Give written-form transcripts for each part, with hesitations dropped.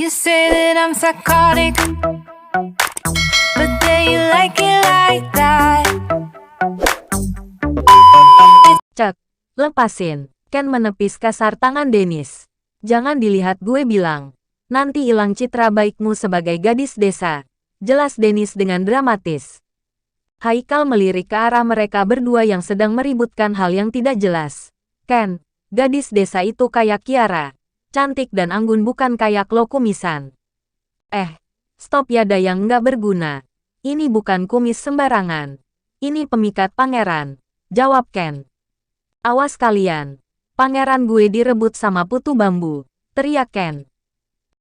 You say that I'm psychotic, but then you like it like that. Cek, lepasin. Ken menepis kasar tangan Dennis. Jangan dilihat, gue bilang. Nanti hilang citra baikmu sebagai gadis desa. Jelas Dennis dengan dramatis. Haikal melirik ke arah mereka berdua yang sedang meributkan hal yang tidak jelas. Ken, gadis desa itu kayak Kiara. Cantik dan anggun, bukan kayak lo kumisan. Stop ya Dayang, nggak berguna. Ini bukan kumis sembarangan. Ini pemikat pangeran. Jawab Ken. Awas kalian. Pangeran gue direbut sama putu bambu. Teriak Ken.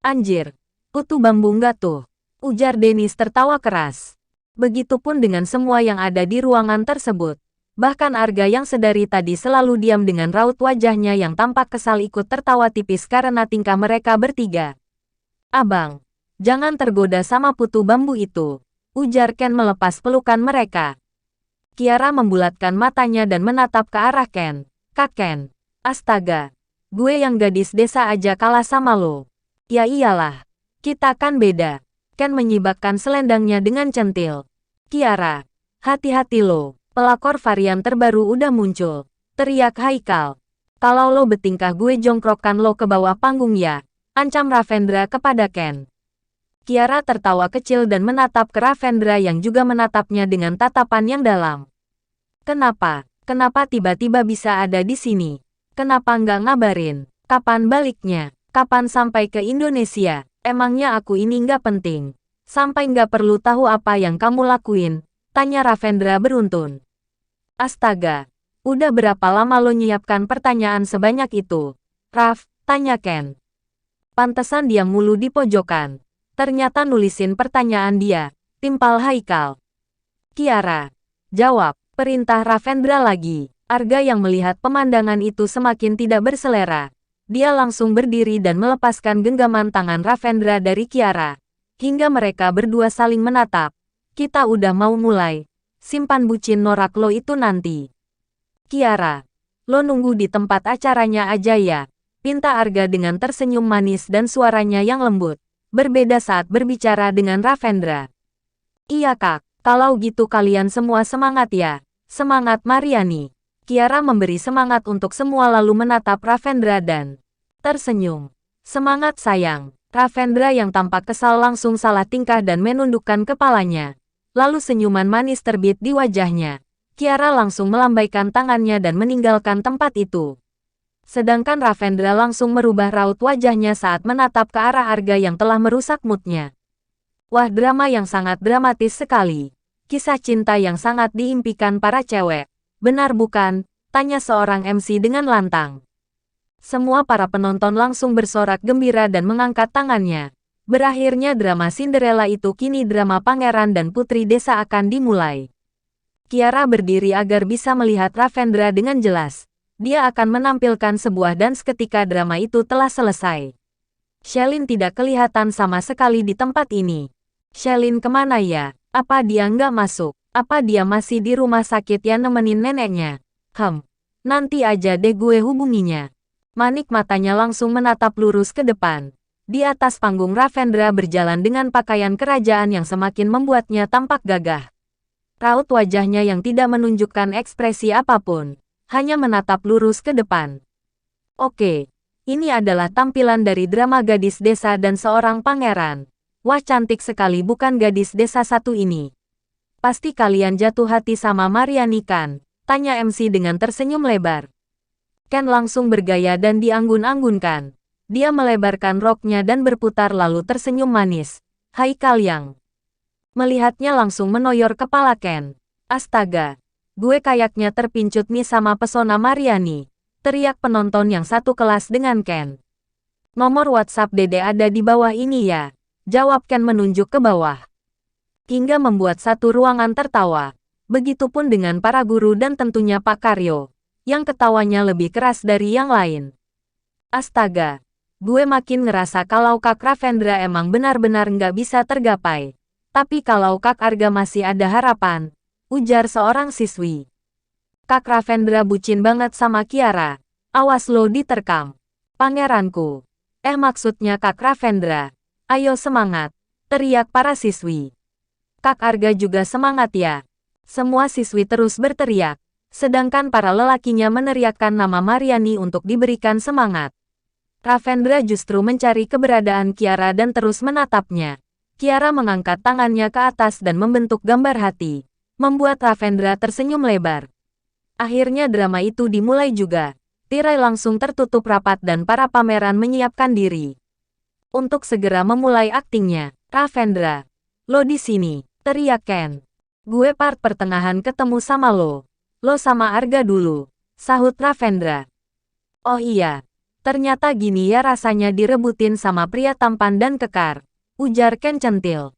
Anjir. Putu bambu nggak tuh? Ujar Dennis tertawa keras. Begitupun dengan semua yang ada di ruangan tersebut. Bahkan Arga yang sedari tadi selalu diam dengan raut wajahnya yang tampak kesal ikut tertawa tipis karena tingkah mereka bertiga. Abang, jangan tergoda sama putu bambu itu, ujar Ken melepas pelukan mereka. Kiara membulatkan matanya dan menatap ke arah Ken. Kak Ken, astaga, gue yang gadis desa aja kalah sama lo. Ya iyalah, kita kan beda. Ken menyibakkan selendangnya dengan centil. Kiara, hati-hati lo. Pelakor varian terbaru udah muncul. Teriak Haikal. Kalau lo bertingkah gue jongkrokkan lo ke bawah panggung ya. Ancam Ravendra kepada Ken. Kiara tertawa kecil dan menatap ke Ravendra yang juga menatapnya dengan tatapan yang dalam. Kenapa? Kenapa tiba-tiba bisa ada di sini? Kenapa nggak ngabarin? Kapan baliknya? Kapan sampai ke Indonesia? Emangnya aku ini nggak penting? Sampai nggak perlu tahu apa yang kamu lakuin? Tanya Ravendra beruntun. Astaga, udah berapa lama lo nyiapkan pertanyaan sebanyak itu? Rav, tanya Ken. Pantesan dia mulu di pojokan. Ternyata nulisin pertanyaan dia, timpal Haikal. Kiara, jawab, perintah Ravendra lagi. Arga yang melihat pemandangan itu semakin tidak berselera. Dia langsung berdiri dan melepaskan genggaman tangan Ravendra dari Kiara. Hingga mereka berdua saling menatap. Kita udah mau mulai. Simpan bucin norak lo itu nanti. Kiara, lo nunggu di tempat acaranya aja ya. Pinta Arga dengan tersenyum manis dan suaranya yang lembut. Berbeda saat berbicara dengan Ravendra. Iya kak, kalau gitu kalian semua semangat ya. Semangat Mariani. Kiara memberi semangat untuk semua lalu menatap Ravendra dan tersenyum. Semangat sayang. Ravendra yang tampak kesal langsung salah tingkah dan menundukkan kepalanya. Lalu senyuman manis terbit di wajahnya. Kiara langsung melambaikan tangannya dan meninggalkan tempat itu. Sedangkan Ravendra langsung merubah raut wajahnya saat menatap ke arah Arga yang telah merusak moodnya. Wah, drama yang sangat dramatis sekali. Kisah cinta yang sangat diimpikan para cewek. Benar bukan? Tanya seorang MC dengan lantang. Semua para penonton langsung bersorak gembira dan mengangkat tangannya. Berakhirnya drama Cinderella itu, kini drama pangeran dan putri desa akan dimulai. Kiara berdiri agar bisa melihat Ravendra dengan jelas. Dia akan menampilkan sebuah dance ketika drama itu telah selesai. Shelin tidak kelihatan sama sekali di tempat ini. Shelin kemana ya? Apa dia nggak masuk? Apa dia masih di rumah sakit ya nemenin neneknya? Nanti aja deh gue hubunginya. Manik matanya langsung menatap lurus ke depan. Di atas panggung Ravendra berjalan dengan pakaian kerajaan yang semakin membuatnya tampak gagah. Raut wajahnya yang tidak menunjukkan ekspresi apapun, hanya menatap lurus ke depan. Oke, ini adalah tampilan dari drama gadis desa dan seorang pangeran. Wah, cantik sekali bukan gadis desa satu ini. Pasti kalian jatuh hati sama Mariani kan? Tanya MC dengan tersenyum lebar. Ken langsung bergaya dan dianggun-anggunkan. Dia melebarkan roknya dan berputar lalu tersenyum manis. Haikal yang melihatnya langsung menoyor kepala Ken. Astaga, gue kayaknya terpincut nih sama pesona Mariani. Teriak penonton yang satu kelas dengan Ken. Nomor WhatsApp Dede ada di bawah ini ya. Jawab Ken menunjuk ke bawah. Hingga membuat satu ruangan tertawa. Begitupun dengan para guru dan tentunya Pak Karyo. Yang ketawanya lebih keras dari yang lain. Astaga. Gue makin ngerasa kalau Kak Ravendra emang benar-benar nggak bisa tergapai. Tapi kalau Kak Arga masih ada harapan, ujar seorang siswi. Kak Ravendra bucin banget sama Kiara. Awas lo diterkam. Pangeranku. Maksudnya Kak Ravendra. Ayo semangat, teriak para siswi. Kak Arga juga semangat ya. Semua siswi terus berteriak, sedangkan para lelakinya meneriakkan nama Mariani untuk diberikan semangat. Ravendra justru mencari keberadaan Kiara dan terus menatapnya. Kiara mengangkat tangannya ke atas dan membentuk gambar hati, membuat Ravendra tersenyum lebar. Akhirnya drama itu dimulai juga. Tirai langsung tertutup rapat dan para pameran menyiapkan diri untuk segera memulai aktingnya. Ravendra, lo di sini, teriak Ken. Gue part pertengahan ketemu sama lo. Lo sama Arga dulu, sahut Ravendra. Oh iya, ternyata gini ya rasanya direbutin sama pria tampan dan kekar, ujar Ken centil.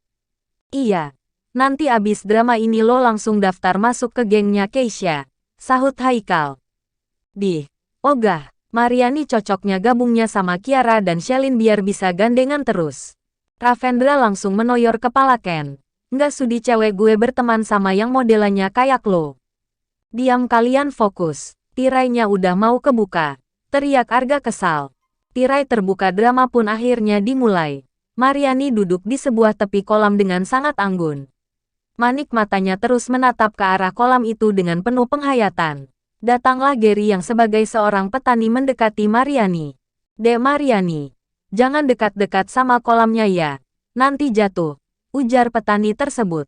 Iya, nanti abis drama ini lo langsung daftar masuk ke gengnya Keisha, sahut Haikal. Ogah, Mariani cocoknya gabungnya sama Kiara dan Shelin biar bisa gandengan terus. Ravendra langsung menoyor kepala Ken. Nggak sudi cewek gue berteman sama yang modelannya kayak lo. Diam kalian, fokus. Tirainya udah mau kebuka, teriak Arga kesal. Tirai terbuka, drama pun akhirnya dimulai. Mariani duduk di sebuah tepi kolam dengan sangat anggun. Manik matanya terus menatap ke arah kolam itu dengan penuh penghayatan. Datanglah Gary yang sebagai seorang petani mendekati Mariani. Dek Mariani, jangan dekat-dekat sama kolamnya ya, nanti jatuh, ujar petani tersebut.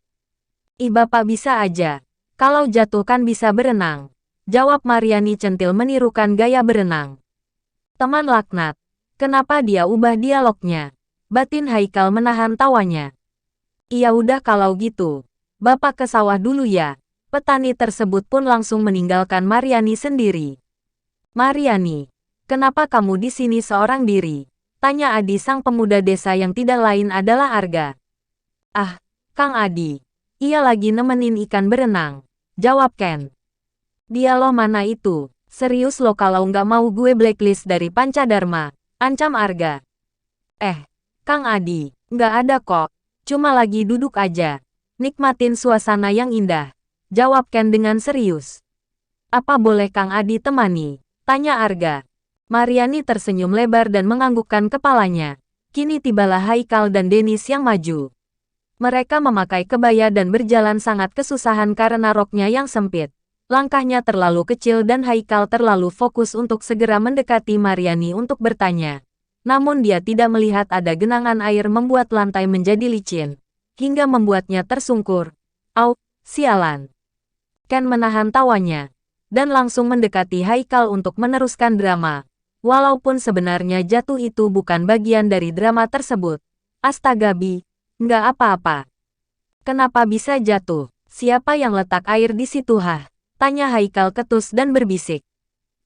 Ih bapak bisa aja, kalau jatuh kan bisa berenang, jawab Mariani centil menirukan gaya berenang. Teman laknat, kenapa dia ubah dialognya? Batin Haikal menahan tawanya. Iya udah kalau gitu, bapak ke sawah dulu ya. Petani tersebut pun langsung meninggalkan Mariani sendiri. Mariani, kenapa kamu di sini seorang diri? Tanya Adi sang pemuda desa yang tidak lain adalah Arga. Ah, Kang Adi, ia lagi nemenin ikan berenang, jawab Ken. Dia loh mana itu, serius lo kalau nggak mau gue blacklist dari Pancadharma, ancam Arga. Kang Adi, nggak ada kok, cuma lagi duduk aja, nikmatin suasana yang indah. Jawab Ken dengan serius. Apa boleh Kang Adi temani? Tanya Arga. Mariani tersenyum lebar dan menganggukkan kepalanya. Kini tibalah Haikal dan Dennis yang maju. Mereka memakai kebaya dan berjalan sangat kesusahan karena roknya yang sempit. Langkahnya terlalu kecil dan Haikal terlalu fokus untuk segera mendekati Mariani untuk bertanya. Namun dia tidak melihat ada genangan air membuat lantai menjadi licin, hingga membuatnya tersungkur. Au, sialan. Ken menahan tawanya, dan langsung mendekati Haikal untuk meneruskan drama. Walaupun sebenarnya jatuh itu bukan bagian dari drama tersebut. Astaga Bi, nggak apa-apa. Kenapa bisa jatuh? Siapa yang letak air di situ hah? Tanya Haikal ketus dan berbisik.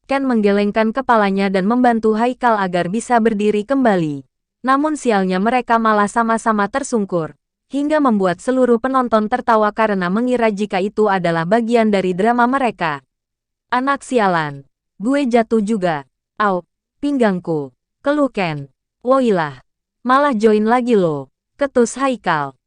Ken menggelengkan kepalanya dan membantu Haikal agar bisa berdiri kembali. Namun sialnya mereka malah sama-sama tersungkur, hingga membuat seluruh penonton tertawa karena mengira jika itu adalah bagian dari drama mereka. Anak sialan, gue jatuh juga. Au, pinggangku, keluh Ken. Woilah, malah join lagi lo, ketus Haikal.